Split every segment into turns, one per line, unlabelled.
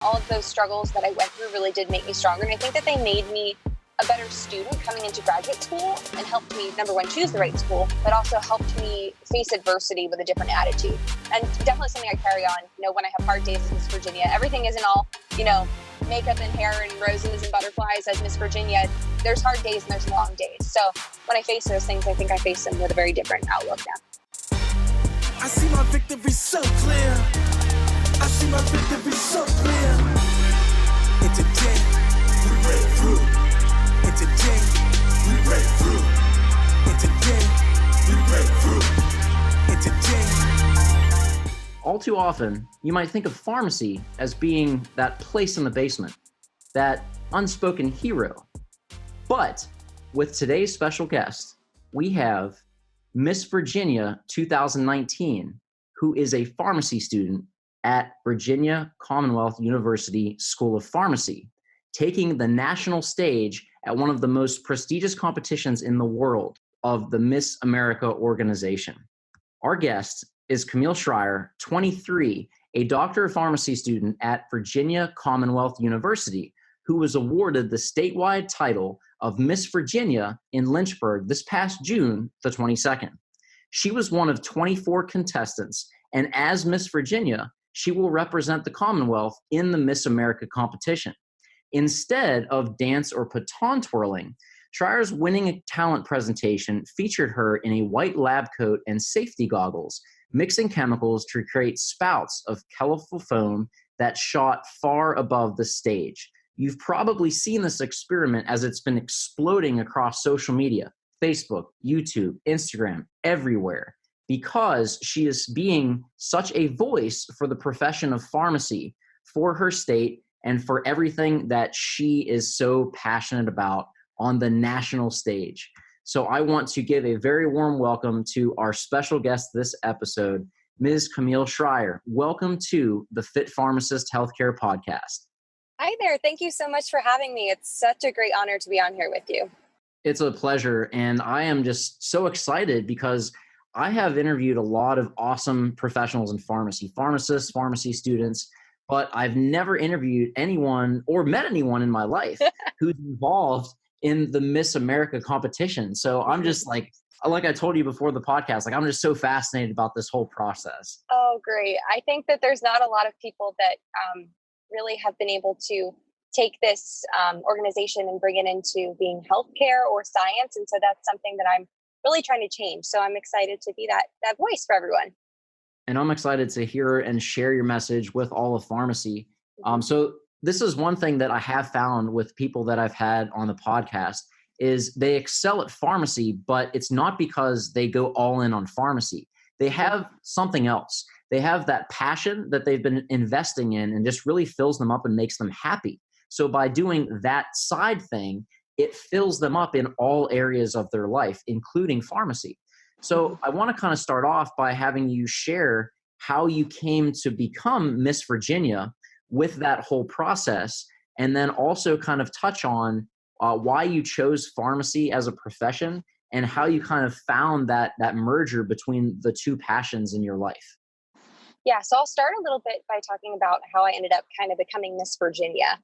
All of those struggles that I went through really did make me stronger. And I think that they made me a better student coming into graduate school and helped me, number one, choose the right school, but also helped me face adversity with a different attitude. And definitely something I carry on, when I have hard days as Miss Virginia. Everything isn't all, makeup and hair and roses and butterflies as Miss Virginia. There's hard days and there's long days. So when I face those things, I think I face them with a very different outlook now.
I see my victory so clear. I see my victory so clear. And today, we break through. And today, we break through. And today, we break through. And today.
All too often, you might think of pharmacy as being that place in the basement, that unspoken hero. But with today's special guest, we have Miss Virginia 2019, who is a pharmacy student at Virginia Commonwealth University School of Pharmacy, taking the national stage at one of the most prestigious competitions in the world of the Miss America organization. Our guest is Camille Schrier, 23, a Doctor of Pharmacy student at Virginia Commonwealth University, who was awarded the statewide title of Miss Virginia in Lynchburg this past June the 22nd. She was one of 24 contestants, and as Miss Virginia, she will represent the Commonwealth in the Miss America competition. Instead of dance or baton twirling, Schrier's winning talent presentation featured her in a white lab coat and safety goggles, mixing chemicals to create spouts of colorful foam that shot far above the stage. You've probably seen this experiment as it's been exploding across social media, Facebook, YouTube, Instagram, everywhere, because she is being such a voice for the profession of pharmacy, for her state, and for everything that she is so passionate about on the national stage. So I want to give a very warm welcome to our special guest this episode, Ms. Camille Schrier. Welcome to the Fit Pharmacist Healthcare Podcast.
Hi there. Thank you so much for having me. It's such a great honor to be on here with you.
It's a pleasure. And I am just so excited because I have interviewed a lot of awesome professionals in pharmacy, pharmacists, pharmacy students, but I've never interviewed anyone or met anyone in my life who's involved in the Miss America competition. So I'm just like I told you before the podcast, I'm just so fascinated about this whole process.
Oh, great. I think that there's not a lot of people that really have been able to take this organization and bring it into being healthcare or science. And so that's something that I'm really trying to change. So I'm excited to be that voice for everyone.
And I'm excited to hear and share your message with all of pharmacy. So this is one thing that I have found with people that I've had on the podcast is they excel at pharmacy, but it's not because they go all in on pharmacy. They have something else. They have that passion that they've been investing in and just really fills them up and makes them happy. So by doing that side thing, it fills them up in all areas of their life, including pharmacy. So I want to kind of start off by having you share how you came to become Miss Virginia with that whole process, and then also kind of touch on why you chose pharmacy as a profession and how you kind of found that merger between the two passions in your life.
Yeah, so I'll start a little bit by talking about how I ended up kind of becoming Miss Virginia.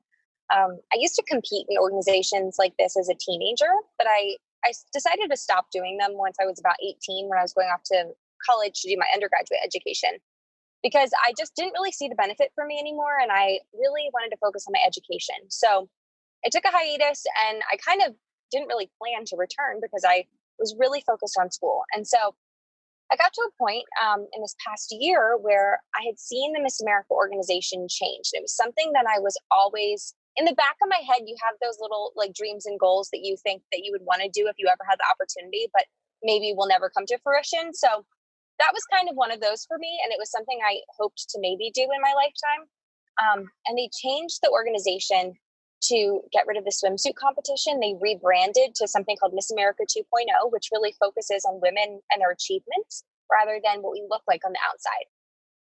I used to compete in organizations like this as a teenager, but I decided to stop doing them once I was about 18 when I was going off to college to do my undergraduate education, because I just didn't really see the benefit for me anymore. And I really wanted to focus on my education. So I took a hiatus and I kind of didn't really plan to return because I was really focused on school. And so I got to a point in this past year where I had seen the Miss America organization change. It was something that I was always in the back of my head. You have those little dreams and goals that you think that you would want to do if you ever had the opportunity, but maybe will never come to fruition. So that was kind of one of those for me. And it was something I hoped to maybe do in my lifetime. And they changed the organization to get rid of the swimsuit competition. They rebranded to something called Miss America 2.0, which really focuses on women and their achievements rather than what we look like on the outside.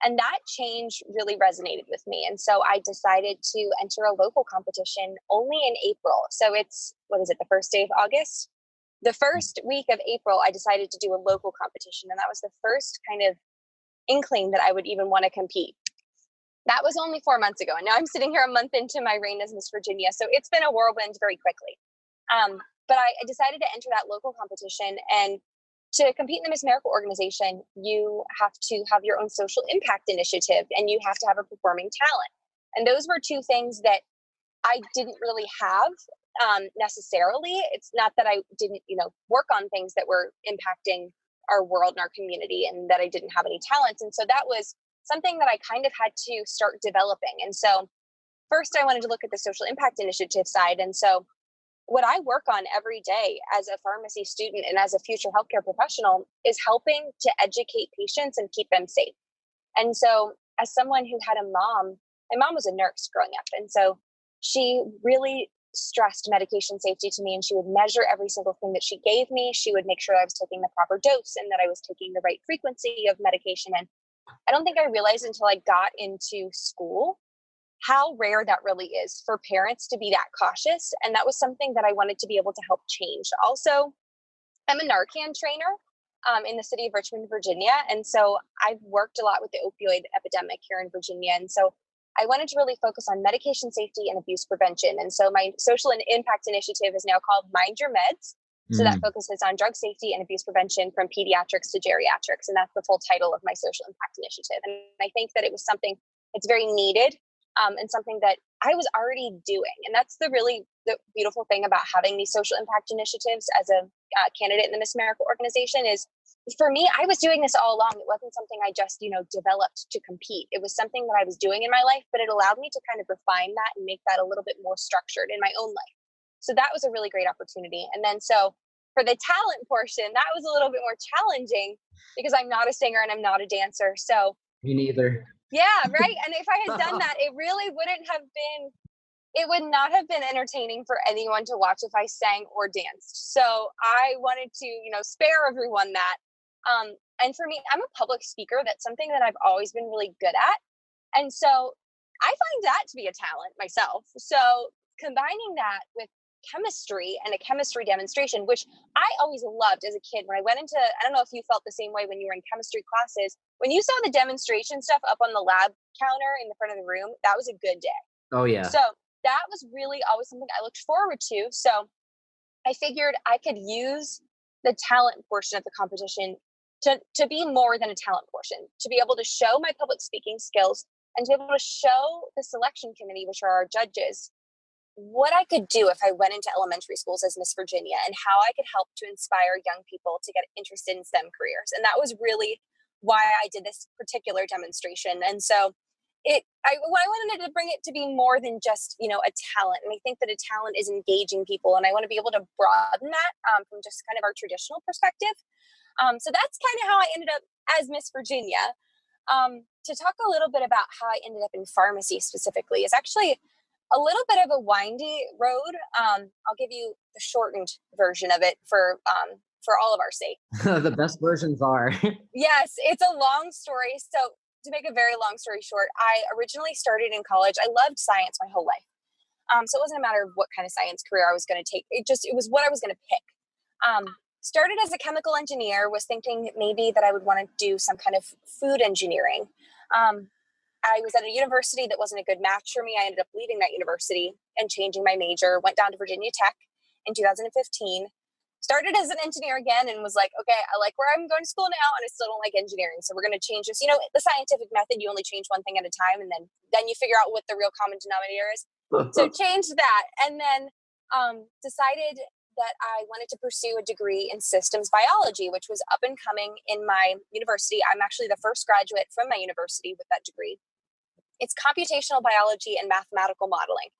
And that change really resonated with me. And so I decided to enter a local competition only in April. So it's, the first day of August? The first week of April, I decided to do a local competition. And that was the first kind of inkling that I would even want to compete. That was only 4 months ago. And now I'm sitting here a month into my reign as Miss Virginia. So it's been a whirlwind very quickly. But I decided to enter that local competition, and to compete in the Miss America organization, you have to have your own social impact initiative, and you have to have a performing talent. And those were two things that I didn't really have necessarily. It's not that I didn't, work on things that were impacting our world and our community, and that I didn't have any talents. And so that was something that I kind of had to start developing. And so first I wanted to look at the social impact initiative side. And so what I work on every day as a pharmacy student and as a future healthcare professional is helping to educate patients and keep them safe. And so as someone who had a mom, my mom was a nurse growing up. And so she really stressed medication safety to me, and she would measure every single thing that she gave me. She would make sure I was taking the proper dose and that I was taking the right frequency of medication. And I don't think I realized until I got into school how rare that really is for parents to be that cautious. And that was something that I wanted to be able to help change. Also, I'm a Narcan trainer in the city of Richmond, Virginia. And so I've worked a lot with the opioid epidemic here in Virginia. And so I wanted to really focus on medication safety and abuse prevention. And so my social and impact initiative is now called Mind Your Meds. So that focuses on drug safety and abuse prevention from pediatrics to geriatrics. And that's the full title of my social impact initiative. And I think that it was something that's very needed and something that I was already doing. And that's the beautiful thing about having these social impact initiatives as a candidate in the Miss America organization is, for me, I was doing this all along. It wasn't something I just, developed to compete. It was something that I was doing in my life, but it allowed me to kind of refine that and make that a little bit more structured in my own life. So that was a really great opportunity. And then so for the talent portion, that was a little bit more challenging because I'm not a singer and I'm not a dancer. So
me neither.
Yeah, right. And if I had done that, it would not have been entertaining for anyone to watch if I sang or danced. So I wanted to, spare everyone that. And for me, I'm a public speaker. That's something that I've always been really good at. And so I find that to be a talent myself. So combining that with chemistry and a chemistry demonstration, which I always loved as a kid. When I went into, I don't know if you felt the same way when you were in chemistry classes, when you saw the demonstration stuff up on the lab counter in the front of the room, that was a good day.
Oh yeah.
So that was really always something I looked forward to. So I figured I could use the talent portion of the competition to be more than a talent portion, to be able to show my public speaking skills and to be able to show the selection committee, which are our judges, what I could do if I went into elementary schools as Miss Virginia and how I could help to inspire young people to get interested in STEM careers. And that was really why I did this particular demonstration. And so I wanted to bring it to be more than just, a talent. And I think that a talent is engaging people. And I want to be able to broaden that from just kind of our traditional perspective. So that's kind of how I ended up as Miss Virginia. To talk a little bit about how I ended up in pharmacy specifically is actually a little bit of a windy road. I'll give you the shortened version of it for all of our sake.
The best versions are.
Yes, it's a long story. So to make a very long story short, I originally started in college. I loved science my whole life. So it wasn't a matter of what kind of science career I was going to take. It was what I was going to pick. Started as a chemical engineer, was thinking maybe that I would want to do some kind of food engineering. I was at a university that wasn't a good match for me. I ended up leaving that university and changing my major, went down to Virginia Tech in 2015, started as an engineer again and was like, okay, I like where I'm going to school now and I still don't like engineering. So we're going to change this. The scientific method, you only change one thing at a time and then you figure out what the real common denominator is. So changed that and then decided that I wanted to pursue a degree in systems biology, which was up and coming in my university. I'm actually the first graduate from my university with that degree. It's computational biology and mathematical modeling.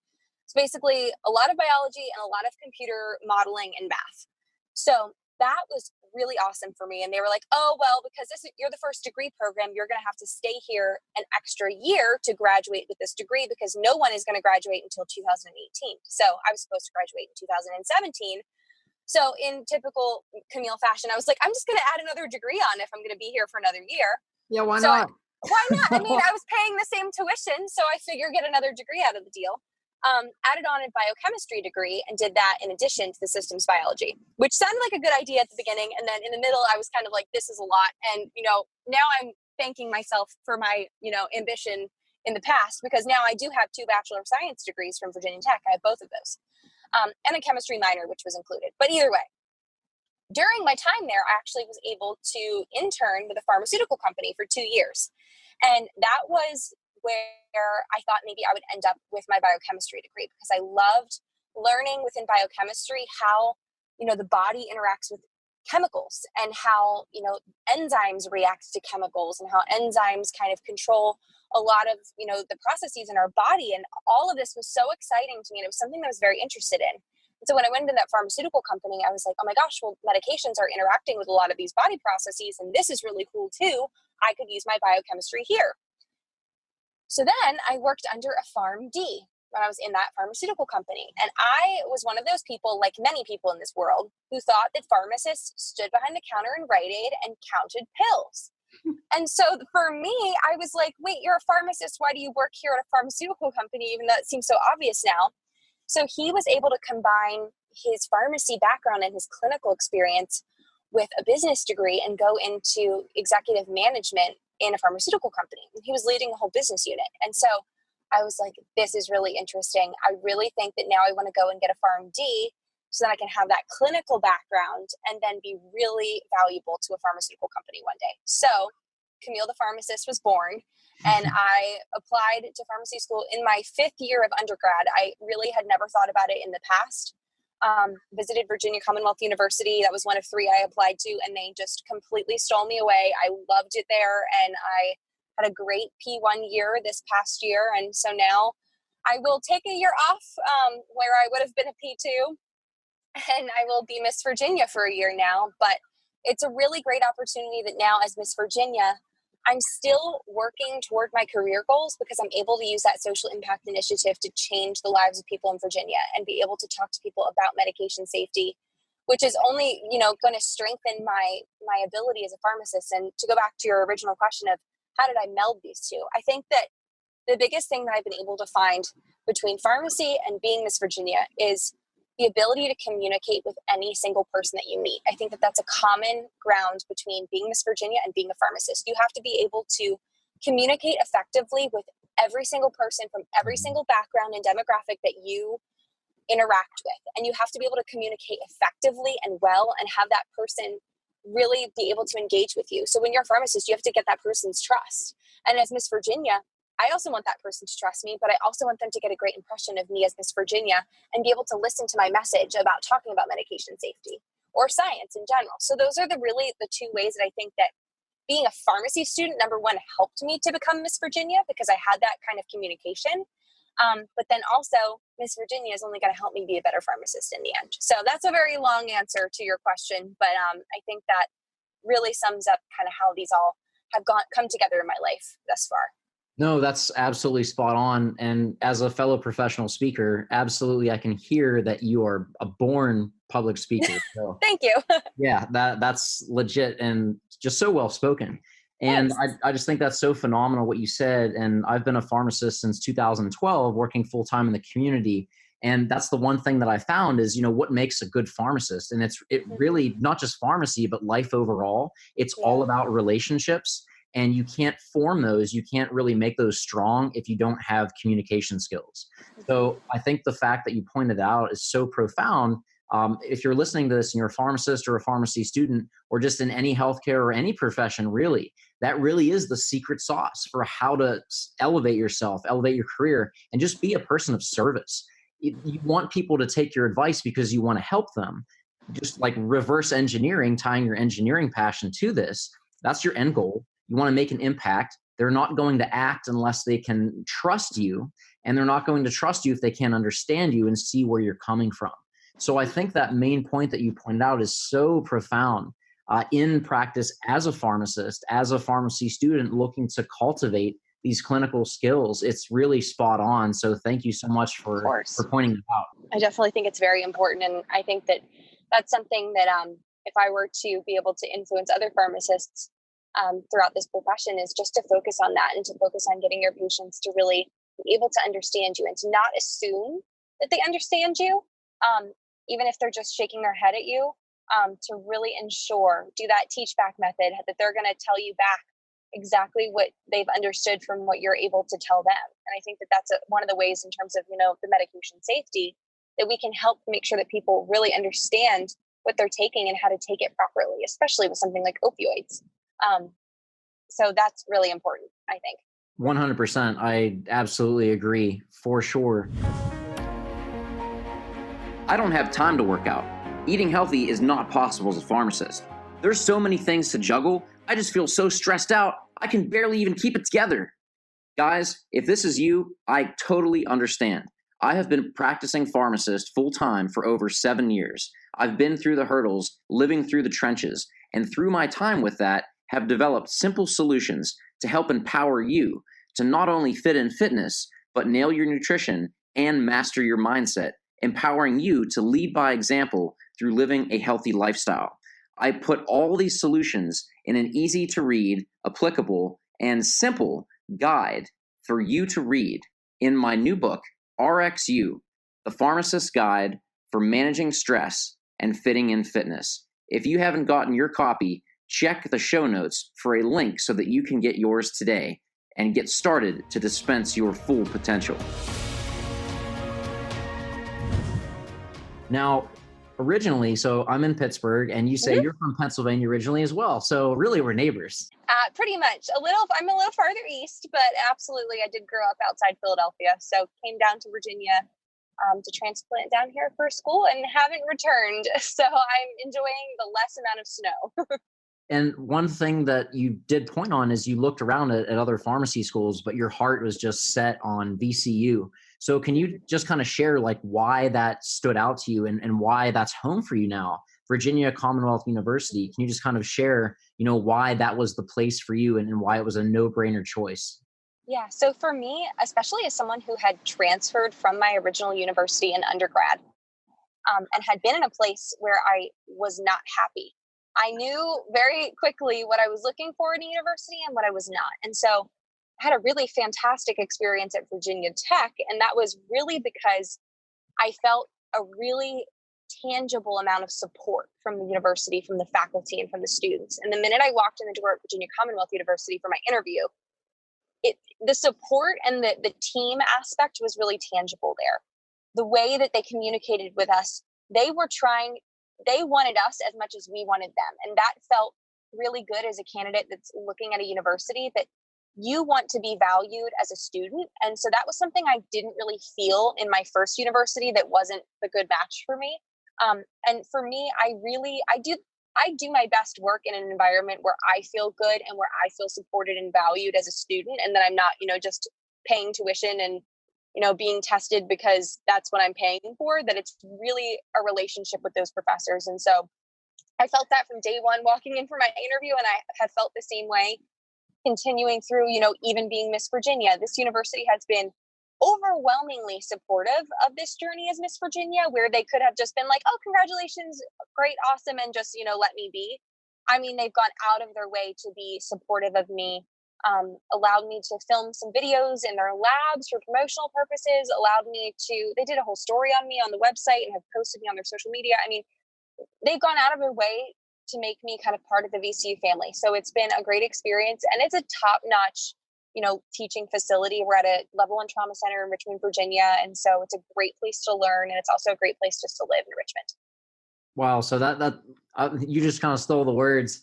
It's basically a lot of biology and a lot of computer modeling and math. So that was really awesome for me. And they were like, oh, well, because you're the first degree program, you're going to have to stay here an extra year to graduate with this degree because no one is going to graduate until 2018. So I was supposed to graduate in 2017. So in typical Camille fashion, I was like, I'm just going to add another degree on if I'm going to be here for another year.
Yeah, why not?
Why not? I mean, I was paying the same tuition, so I figure get another degree out of the deal. Added on a biochemistry degree and did that in addition to the systems biology, which sounded like a good idea at the beginning. And then in the middle, I was kind of like, this is a lot. And, now I'm thanking myself for my, ambition in the past, because now I do have 2 Bachelor of Science degrees from Virginia Tech. I have both of those, and a chemistry minor, which was included. But either way, during my time there, I actually was able to intern with a pharmaceutical company for 2 years. And that was where I thought maybe I would end up with my biochemistry degree, because I loved learning within biochemistry how, the body interacts with chemicals, and how, enzymes react to chemicals, and how enzymes kind of control a lot of, the processes in our body. And all of this was so exciting to me. And it was something that I was very interested in. And so when I went into that pharmaceutical company, I was like, oh my gosh, well, medications are interacting with a lot of these body processes, and this is really cool too. I could use my biochemistry here. So then I worked under a PharmD when I was in that pharmaceutical company. And I was one of those people, like many people in this world, who thought that pharmacists stood behind the counter in Rite Aid and counted pills. And so for me, I was like, wait, you're a pharmacist. Why do you work here at a pharmaceutical company? Even though it seems so obvious now. So he was able to combine his pharmacy background and his clinical experience with a business degree and go into executive management in a pharmaceutical company. He was leading a whole business unit. And so I was like, this is really interesting. I really think that now I want to go and get a PharmD so that I can have that clinical background and then be really valuable to a pharmaceutical company one day. So Camille the Pharmacist was born, and I applied to pharmacy school in my 5th year of undergrad. I really had never thought about it in the past. Visited Virginia Commonwealth University. That was one of 3 I applied to, and they just completely stole me away. I loved it there, and I had a great P1 year this past year. And so now I will take a year off where I would have been a P2, and I will be Miss Virginia for a year now. But it's a really great opportunity that now, as Miss Virginia, I'm still working toward my career goals, because I'm able to use that social impact initiative to change the lives of people in Virginia and be able to talk to people about medication safety, which is only, going to strengthen my ability as a pharmacist. And to go back to your original question of how did I meld these two, I think that the biggest thing that I've been able to find between pharmacy and being Miss Virginia is the ability to communicate with any single person that you meet. I think that that's a common ground between being Miss Virginia and being a pharmacist. You have to be able to communicate effectively with every single person from every single background and demographic that you interact with. And you have to be able to communicate effectively and well, and have that person really be able to engage with you. So when you're a pharmacist, you have to get that person's trust. And as Miss Virginia, I also want that person to trust me, but I also want them to get a great impression of me as Miss Virginia and be able to listen to my message about talking about medication safety or science in general. So those are the 2 ways that I think that being a pharmacy student, number one, helped me to become Miss Virginia, because I had that kind of communication. But then also Miss Virginia is only going to help me be a better pharmacist in the end. So that's a very long answer to your question, but I think that really sums up kind of how these all have come together in my life thus far.
No, that's absolutely spot on. And as a fellow professional speaker, absolutely, I can hear that you are a born public speaker. So,
Thank you.
yeah, that's legit and just so well spoken. And I just think that's so phenomenal what you said. And I've been a pharmacist since 2012, working full time in the community. And that's the one thing that I found is, what makes a good pharmacist. And it really not just pharmacy, but life overall. It's all about relationships. And you can't form those, you can't really make those strong if you don't have communication skills. So I think the fact that you pointed out is so profound. If you're listening to this and you're a pharmacist or a pharmacy student, or just in any healthcare or any profession, really, that really is the secret sauce for how to elevate yourself, elevate your career, and just be a person of service. You want people to take your advice because you want to help them. Just like reverse engineering, tying your engineering passion to this, that's your end goal. You want to make an impact. They're not going to act unless they can trust you, and they're not going to trust you if they can't understand you and see where you're coming from. So I think that main point that you pointed out is so profound in practice as a pharmacist, as a pharmacy student looking to cultivate these clinical skills. It's really spot on. So thank you so much for pointing it out.
I definitely think it's very important. And I think that that's something that if I were to be able to influence other pharmacists throughout this profession, is just to focus on that and to focus on getting your patients to really be able to understand you and to not assume that they understand you, even if they're just shaking their head at you, to really ensure, do that teach back method, that they're going to tell you back exactly what they've understood from what you're able to tell them. And I think that that's one of the ways in terms of, the medication safety that we can help make sure that people really understand what they're taking and how to take it properly, especially with something like opioids. So that's really important, I think.
100%. I absolutely agree, for sure. I don't have time to work out. Eating healthy is not possible as a pharmacist. There's so many things to juggle. I just feel so stressed out, I can barely even keep it together. Guys, if this is you, I totally understand. I have been practicing pharmacist full-time for over 7 years. I've been through the hurdles, living through the trenches, and through my time with that, have developed simple solutions to help empower you to not only fit in fitness, but nail your nutrition and master your mindset, empowering you to lead by example through living a healthy lifestyle. I put all these solutions in an easy-to-read, applicable, and simple guide for you to read in my new book, RxU, The Pharmacist's Guide for Managing Stress and Fitting in Fitness. If you haven't gotten your copy, check the show notes for a link so that you can get yours today and get started to dispense your full potential. Now, originally, so I'm in Pittsburgh, and you say you're from Pennsylvania originally as well. So really, we're neighbors.
Pretty much. I'm a little farther east, but absolutely, I did grow up outside Philadelphia. So came down to Virginia to transplant down here for school and haven't returned. So I'm enjoying the less amount of snow.
And one thing that you did point on is you looked around at other pharmacy schools, but your heart was just set on VCU. So can you just kind of share like why that stood out to you and why that's home for you now? Virginia Commonwealth University. Can you just kind of share, why that was the place for you and why it was a no-brainer choice?
Yeah. So for me, especially as someone who had transferred from my original university in undergrad and had been in a place where I was not happy, I knew very quickly what I was looking for in a university and what I was not. And so I had a really fantastic experience at Virginia Tech. And that was really because I felt a really tangible amount of support from the university, from the faculty, and from the students. And the minute I walked in the door at Virginia Commonwealth University for my interview, the support and the team aspect was really tangible there. The way that they communicated with us, they wanted us as much as we wanted them. And that felt really good as a candidate that's looking at a university, that you want to be valued as a student. And so that was something I didn't really feel in my first university that wasn't a good match for me. And for me, I do my best work in an environment where I feel good and where I feel supported and valued as a student, and that I'm not, just paying tuition and, being tested because that's what I'm paying for, that it's really a relationship with those professors. And so I felt that from day one walking in for my interview, and I have felt the same way continuing through, even being Miss Virginia. This university has been overwhelmingly supportive of this journey as Miss Virginia, where they could have just been like, oh, congratulations, great, awesome, and just, let me be. I mean, they've gone out of their way to be supportive of me, allowed me to film some videos in their labs for promotional purposes, they did a whole story on me on the website and have posted me on their social media. I mean, they've gone out of their way to make me kind of part of the VCU family. So it's been a great experience, and it's a top-notch, teaching facility. We're at a level 1 trauma center in Richmond, Virginia. And so it's a great place to learn, and it's also a great place just to live in Richmond.
Wow. So that you just kind of stole the words.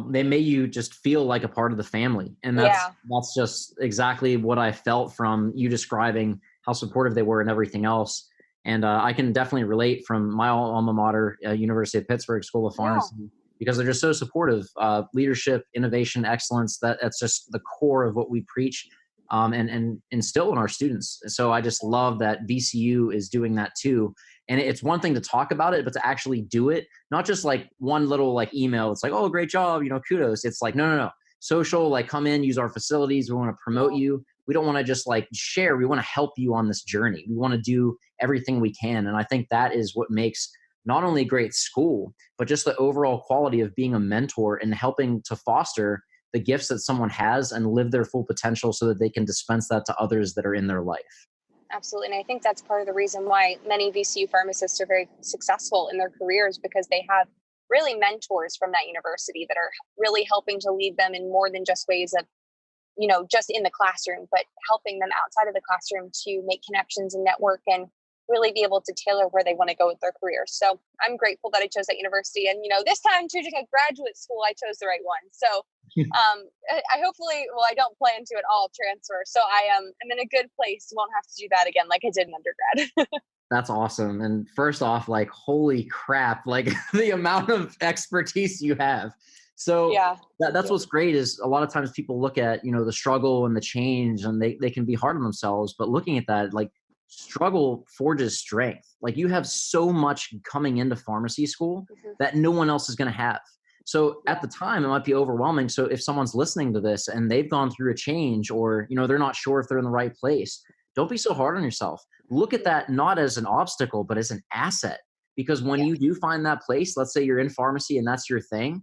They made you just feel like a part of the family. And that's just exactly what I felt from you describing how supportive they were and everything else. And I can definitely relate from my alma mater, University of Pittsburgh School of Pharmacy, because they're just so supportive. Leadership, innovation, excellence, that's just the core of what we preach and instill in our students. So I just love that VCU is doing that too. And it's one thing to talk about it, but to actually do it, not just like one little like email. It's like, oh, great job, kudos. It's like, no. Social, like come in, use our facilities. We want to promote you. We don't want to just like share. We want to help you on this journey. We want to do everything we can. And I think that is what makes not only a great school, but just the overall quality of being a mentor and helping to foster the gifts that someone has and live their full potential so that they can dispense that to others that are in their life.
Absolutely. And I think that's part of the reason why many VCU pharmacists are very successful in their careers, because they have really mentors from that university that are really helping to lead them in more than just ways of just in the classroom, but helping them outside of the classroom to make connections and network and really be able to tailor where they want to go with their careers. So I'm grateful that I chose that university. And, this time choosing a graduate school, I chose the right one. So I don't plan to at all transfer. So I'm in a good place. Won't have to do that again like I did in undergrad.
That's awesome. And first off, like, holy crap, like the amount of expertise you have. So
yeah,
that's what's great is a lot of times people look at, the struggle and the change, and they can be hard on themselves. But looking at that, like, struggle forges strength. Like, you have so much coming into pharmacy school that no one else is going to have. So at the time, it might be overwhelming. So if someone's listening to this and they've gone through a change, or, they're not sure if they're in the right place, don't be so hard on yourself. Look at that not as an obstacle, but as an asset. Because when you do find that place, let's say you're in pharmacy and that's your thing,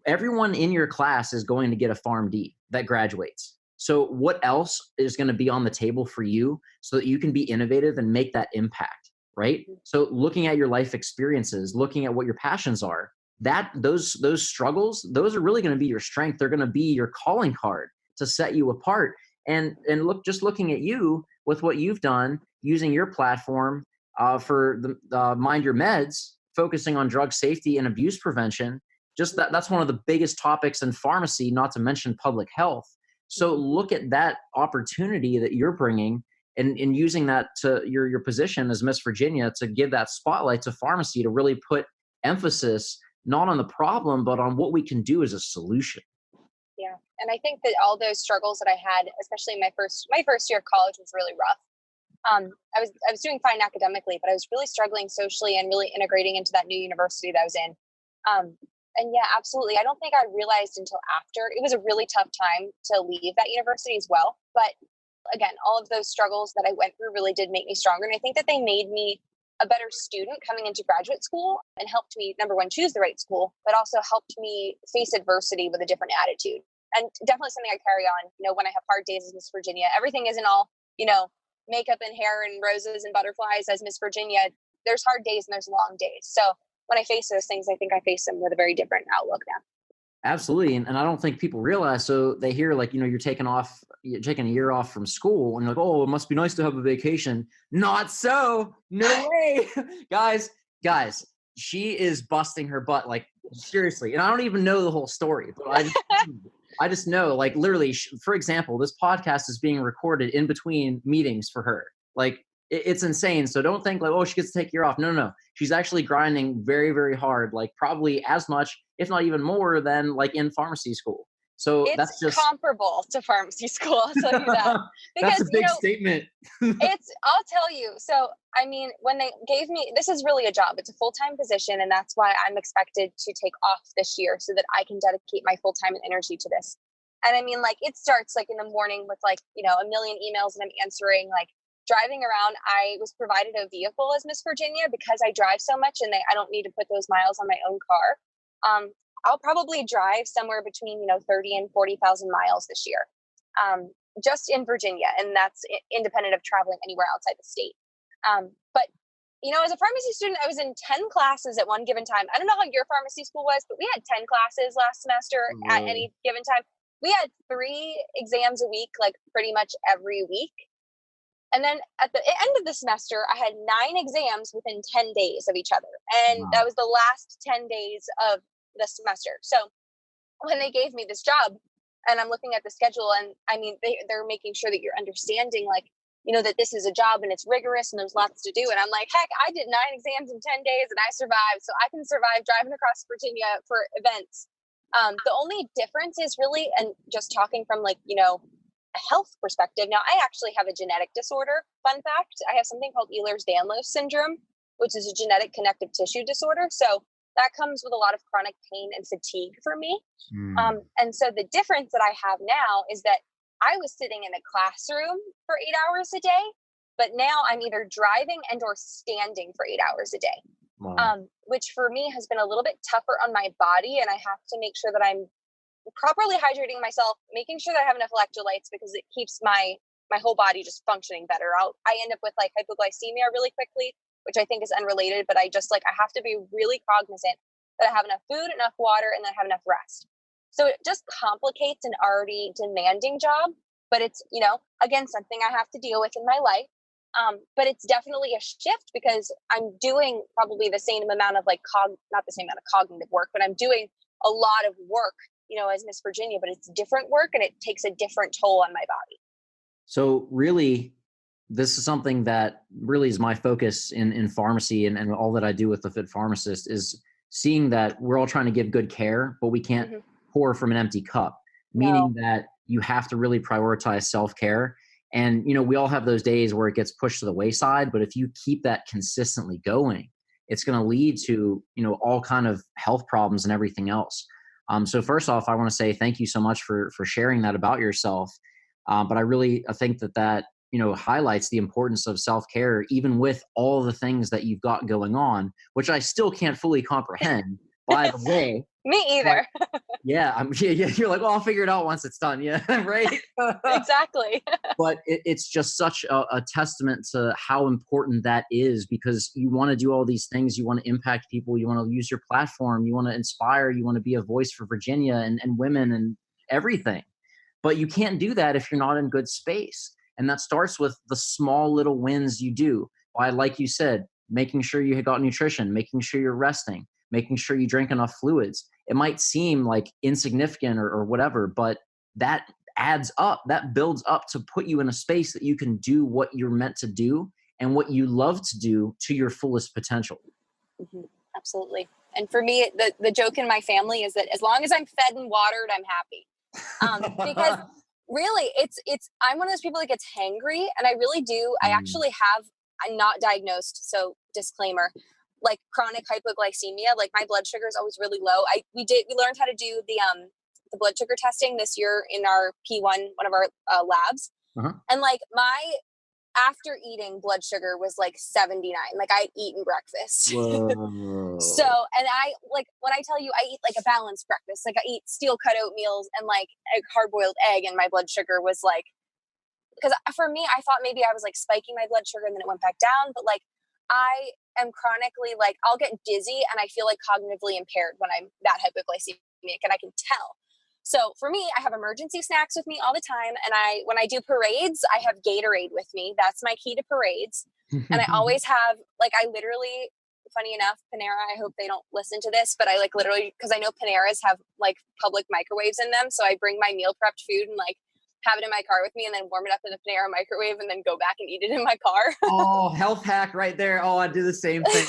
everyone in your class is going to get a PharmD that graduates. So what else is going to be on the table for you so that you can be innovative and make that impact, right? So looking at your life experiences, looking at what your passions are, those struggles, those are really going to be your strength. They're going to be your calling card to set you apart. And just looking at you with what you've done, using your platform for the Mind Your Meds, focusing on drug safety and abuse prevention, that's one of the biggest topics in pharmacy, not to mention public health. So look at that opportunity that you're bringing and using that to your position as Miss Virginia to give that spotlight to pharmacy, to really put emphasis not on the problem, but on what we can do as a solution.
Yeah. And I think that all those struggles that I had, especially my first year of college, was really rough. I was doing fine academically, but I was really struggling socially and really integrating into that new university that I was in. And yeah, absolutely. I don't think I realized until after. It was a really tough time to leave that university as well. But again, all of those struggles that I went through really did make me stronger. And I think that they made me a better student coming into graduate school and helped me, number one, choose the right school, but also helped me face adversity with a different attitude. And definitely something I carry on, when I have hard days as Miss Virginia. Everything isn't all, makeup and hair and roses and butterflies as Miss Virginia. There's hard days and there's long days. So when I face those things, I think I face them with a very different outlook now.
Absolutely. And I don't think people realize, so they hear like, you're taking a year off from school and you're like, oh, it must be nice to have a vacation. Not so. No way. Guys, she is busting her butt. Like, seriously. And I don't even know the whole story, but I just know, like, literally, for example, this podcast is being recorded in between meetings for her. Like, it's insane. So don't think like, oh, she gets to take a year off. No. She's actually grinding very, very hard, like probably as much, if not even more than like in pharmacy school. So that's just
comparable to pharmacy school. I'll tell you that. Because,
that's a big statement.
I'll tell you. So, I mean, when they gave me, this is really a job. It's a full-time position. And that's why I'm expected to take off this year so that I can dedicate my full time and energy to this. And I mean, like, it starts like in the morning with like, a million emails that I'm answering, like, driving around. I was provided a vehicle as Miss Virginia because I drive so much and I don't need to put those miles on my own car. I'll probably drive somewhere between, 30 and 40,000 miles this year, just in Virginia. And that's independent of traveling anywhere outside the state. But, as a pharmacy student, I was in 10 classes at one given time. I don't know how your pharmacy school was, but we had 10 classes last semester at any given time. We had 3 exams a week, like pretty much every week. And then at the end of the semester, I had 9 exams within 10 days of each other. And that was the last 10 days of the semester. So when they gave me this job and I'm looking at the schedule, and I mean, they're making sure that you're understanding, like, that this is a job and it's rigorous and there's lots to do. And I'm like, heck, I did 9 exams in 10 days and I survived. So I can survive driving across Virginia for events. The only difference is really, and just talking from like, a health perspective. Now, I actually have a genetic disorder. Fun fact, I have something called Ehlers-Danlos syndrome, which is a genetic connective tissue disorder. So that comes with a lot of chronic pain and fatigue for me. And so the difference that I have now is that I was sitting in a classroom for 8 hours a day, but now I'm either driving and or standing for 8 hours a day, which for me has been a little bit tougher on my body. And I have to make sure that I'm properly hydrating myself, making sure that I have enough electrolytes because it keeps my whole body just functioning better. I end up with like hypoglycemia really quickly, which I think is unrelated, but I have to be really cognizant that I have enough food, enough water, and that I have enough rest. So it just complicates an already demanding job, but it's, again, something I have to deal with in my life. But it's definitely a shift because I'm doing probably the same amount of not the same amount of cognitive work, but I'm doing a lot of work, as Miss Virginia, but it's different work and it takes a different toll on my body.
So really, this is something that really is my focus in pharmacy and all that I do with the Fit Pharmacist is seeing that we're all trying to give good care, but we can't pour from an empty cup, meaning that you have to really prioritize self-care. And, we all have those days where it gets pushed to the wayside, but if you keep that consistently going, it's going to lead to, all kind of health problems and everything else. So first off, I want to say thank you so much for sharing that about yourself. But I think that highlights the importance of self-care, even with all the things that you've got going on, which I still can't fully comprehend, by the way.
Me either.
Yeah, you're like, well, I'll figure it out once it's done. Yeah, right?
Exactly.
But it's just such a testament to how important that is, because you want to do all these things. You want to impact people. You want to use your platform. You want to inspire. You want to be a voice for Virginia and women and everything. But you can't do that if you're not in good space. And that starts with the small little wins you do by, like you said, making sure you got nutrition, making sure you're resting, making sure you drink enough fluids. It might seem like insignificant or whatever, but that adds up, that builds up to put you in a space that you can do what you're meant to do and what you love to do to your fullest potential.
Absolutely. And for me, the joke in my family is that as long as I'm fed and watered, I'm happy. Because really I'm one of those people that gets hangry, and I really do. I'm not diagnosed. So disclaimer, like chronic hypoglycemia, like my blood sugar is always really low. We learned how to do the blood sugar testing this year in our P1, one of our labs. And like my after eating blood sugar was like 79. Like I'd eaten breakfast. So, and I like, when I tell you I eat like a balanced breakfast, like I eat steel cut oatmeals and like a hard boiled egg, and my blood sugar was like, because for me, I thought maybe I was like spiking my blood sugar and then it went back down. But like I am chronically, like I'll get dizzy and I feel like cognitively impaired when I'm that hypoglycemic, and I can tell. So for me, I have emergency snacks with me all the time. And when I do parades, I have Gatorade with me. That's my key to parades. And I always have, like, I literally, funny enough, Panera, I hope they don't listen to this, but I like literally, because I know Paneras have like public microwaves in them. So I bring my meal prepped food and like have it in my car with me and then warm it up in the Panera microwave and then go back and eat it in my car.
Oh, health hack right there. Oh, I do the same thing.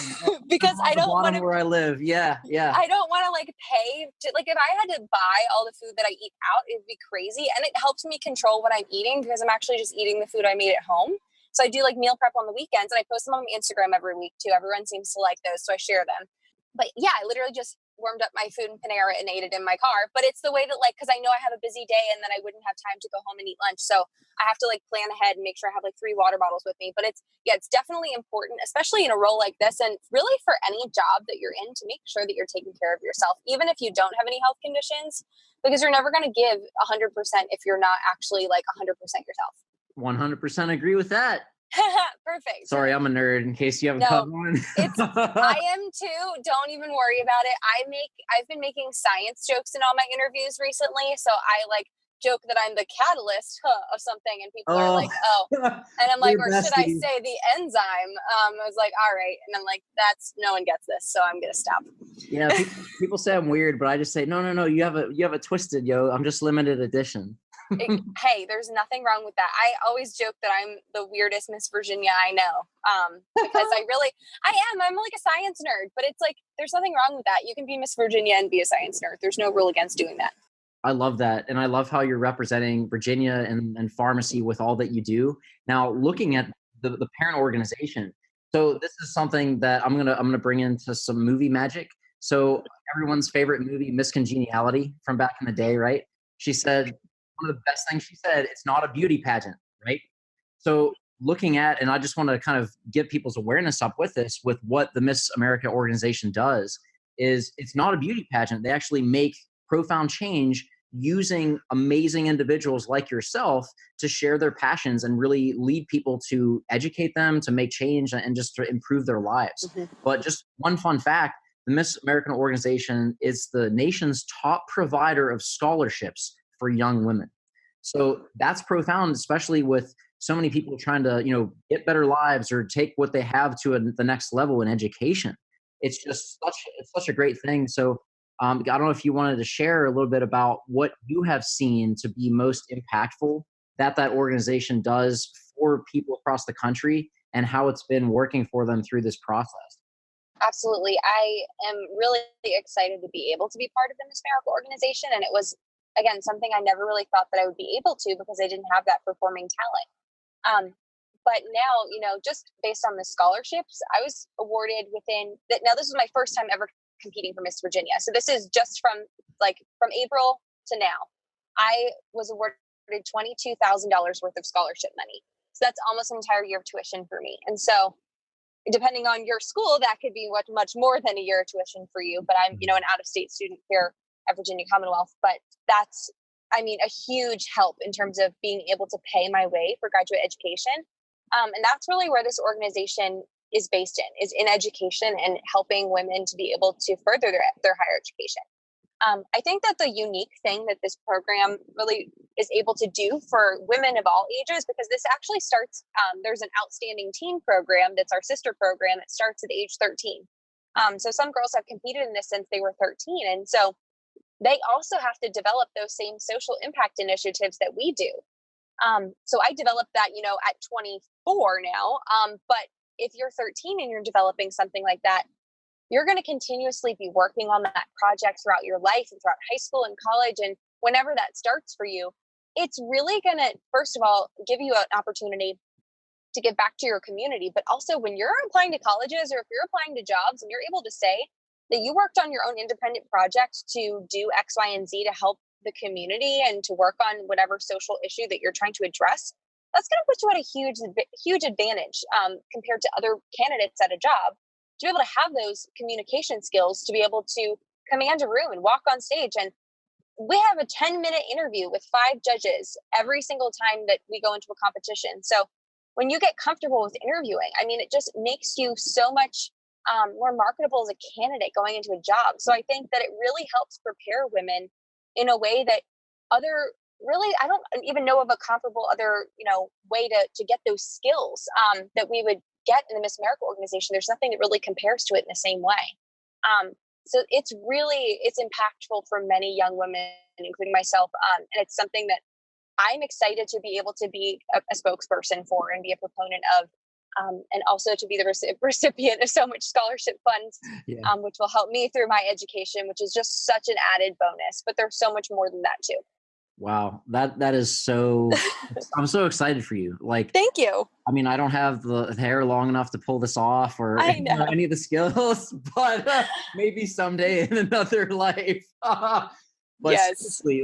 Because I don't want to,
where I live. Yeah.
I don't want to like pay to, like, if I had to buy all the food that I eat out, it'd be crazy. And it helps me control what I'm eating because I'm actually just eating the food I made at home. So I do like meal prep on the weekends and I post them on Instagram every week too. Everyone seems to like those, so I share them. But yeah, I literally just warmed up my food in Panera and ate it in my car. But it's the way that, like, because I know I have a busy day and then I wouldn't have time to go home and eat lunch. So I have to like plan ahead and make sure I have like 3 water bottles with me. But it's definitely important, especially in a role like this and really for any job that you're in, to make sure that you're taking care of yourself, even if you don't have any health conditions, because you're never going to give 100% if you're not actually like 100% yourself.
100% agree with that.
Perfect.
Sorry, I'm a nerd in case you haven't caught on.
I am too. Don't even worry about it. I've been making science jokes in all my interviews recently. So I like joke that I'm the catalyst of something, and people are like, oh, and I'm like, or should I say the enzyme? I was like, all right. And I'm like, no one gets this. So I'm going to stop.
Yeah. People say I'm weird, but I just say, no. You have a twisted, yo. I'm just limited edition.
Hey, there's nothing wrong with that. I always joke that I'm the weirdest Miss Virginia I know, because I'm like a science nerd, but it's like, there's nothing wrong with that. You can be Miss Virginia and be a science nerd. There's no rule against doing that.
I love that. And I love how you're representing Virginia and pharmacy with all that you do. Now, looking at the parent organization. So this is something that I'm going to bring into some movie magic. So everyone's favorite movie, Miss Congeniality, from back in the day, right? She said, one of the best things she said, it's not a beauty pageant, right? So looking at, and I just want to kind of get people's awareness up with this, with what the Miss America organization does, is it's not a beauty pageant. They actually make profound change using amazing individuals like yourself to share their passions and really lead people to educate them, to make change and just to improve their lives. But just one fun fact, the Miss American organization is the nation's top provider of scholarships for young women. So that's profound, especially with so many people trying to, get better lives or take what they have to the next level in education. It's just such a great thing. So I don't know if you wanted to share a little bit about what you have seen to be most impactful that organization does for people across the country and how it's been working for them through this process.
Absolutely. I am really excited to be able to be part of the Miss America organization. And it was, again, something I never really thought that I would be able to because I didn't have that performing talent. But now, just based on the scholarships, I was awarded now this was my first time ever competing for Miss Virginia. So this is just from April to now. I was awarded $22,000 worth of scholarship money. So that's almost an entire year of tuition for me. And so depending on your school, that could be much more than a year of tuition for you. But I'm, an out-of-state student here at Virginia Commonwealth. But that's, a huge help in terms of being able to pay my way for graduate education. And that's really where this organization is based is in education and helping women to be able to further their higher education. I think that the unique thing that this program really is able to do for women of all ages, because this actually starts, there's an outstanding teen program that's our sister program that starts at age 13. So some girls have competed in this since they were 13. And so they also have to develop those same social impact initiatives that we do. So I developed that, at 24 now. But if you're 13 and you're developing something like that, you're going to continuously be working on that project throughout your life and throughout high school and college. And whenever that starts for you, it's really going to, first of all, give you an opportunity to give back to your community. But also when you're applying to colleges or if you're applying to jobs and you're able to say that you worked on your own independent project to do X, Y, and Z to help the community and to work on whatever social issue that you're trying to address, that's going to put you at a huge advantage compared to other candidates at a job. To be able to have those communication skills, to be able to command a room and walk on stage. And we have a 10-minute interview with 5 judges every single time that we go into a competition. So when you get comfortable with interviewing, it just makes you so much more marketable as a candidate going into a job. So I think that it really helps prepare women in a way that I don't even know of a comparable other, way to get those skills that we would get in the Miss America organization. There's nothing that really compares to it in the same way. So it's impactful for many young women, including myself. And it's something that I'm excited to be able to be a spokesperson for and be a proponent of, and also to be the recipient of so much scholarship funds, which will help me through my education, which is just such an added bonus. But there's so much more than that too.
Wow. That is so, I'm so excited for you.
Thank you.
I don't have the hair long enough to pull this off or any of the skills, but maybe someday in another life. But seriously,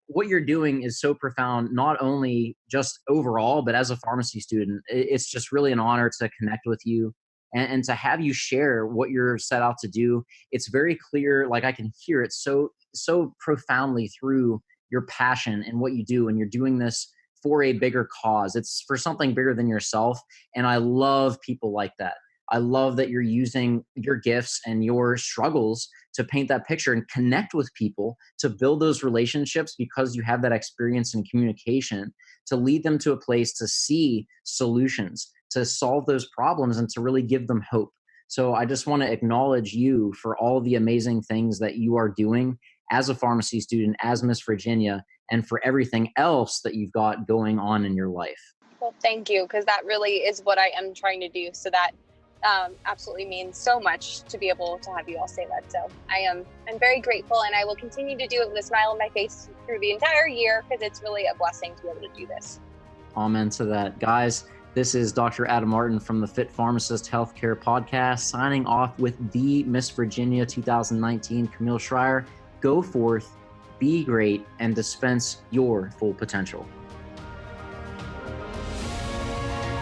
what you're doing is so profound, not only just overall, but as a pharmacy student. It's just really an honor to connect with you and to have you share what you're set out to do. It's very clear, I can hear it so profoundly through your passion and what you do, and you're doing this for a bigger cause. It's for something bigger than yourself. And I love people like that. I love that you're using your gifts and your struggles to paint that picture and connect with people, to build those relationships because you have that experience in communication, to lead them to a place to see solutions, to solve those problems, and to really give them hope. So I just want to acknowledge you for all the amazing things that you are doing as a pharmacy student, as Miss Virginia, and for everything else that you've got going on in your life.
Well, thank you, because that really is what I am trying to do. So that absolutely means so much to be able to have you all say that. So I'm very grateful, and I will continue to do it with a smile on my face through the entire year, because it's really a blessing to be able to do this.
Amen to that. Guys, this is Dr. Adam Martin from the Fit Pharmacist Healthcare Podcast, signing off with the Miss Virginia 2019, Camille Schrier. Go forth, be great, and dispense your full potential.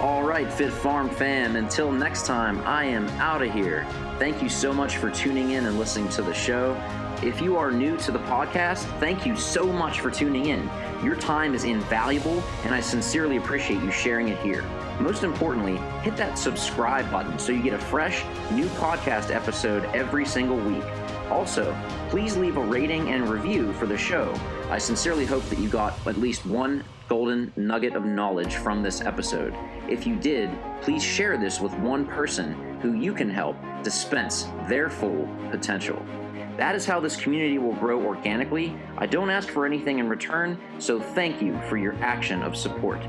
All right, Fit Farm fam, until next time, I am out of here. Thank you so much for tuning in and listening to the show. If you are new to the podcast, thank you so much for tuning in. Your time is invaluable, and I sincerely appreciate you sharing it here. Most importantly, hit that subscribe button so you get a fresh, new podcast episode every single week. Also, please leave a rating and review for the show. I sincerely hope that you got at least one golden nugget of knowledge from this episode. If you did, please share this with one person who you can help dispense their full potential. That is how this community will grow organically. I don't ask for anything in return, so thank you for your action of support.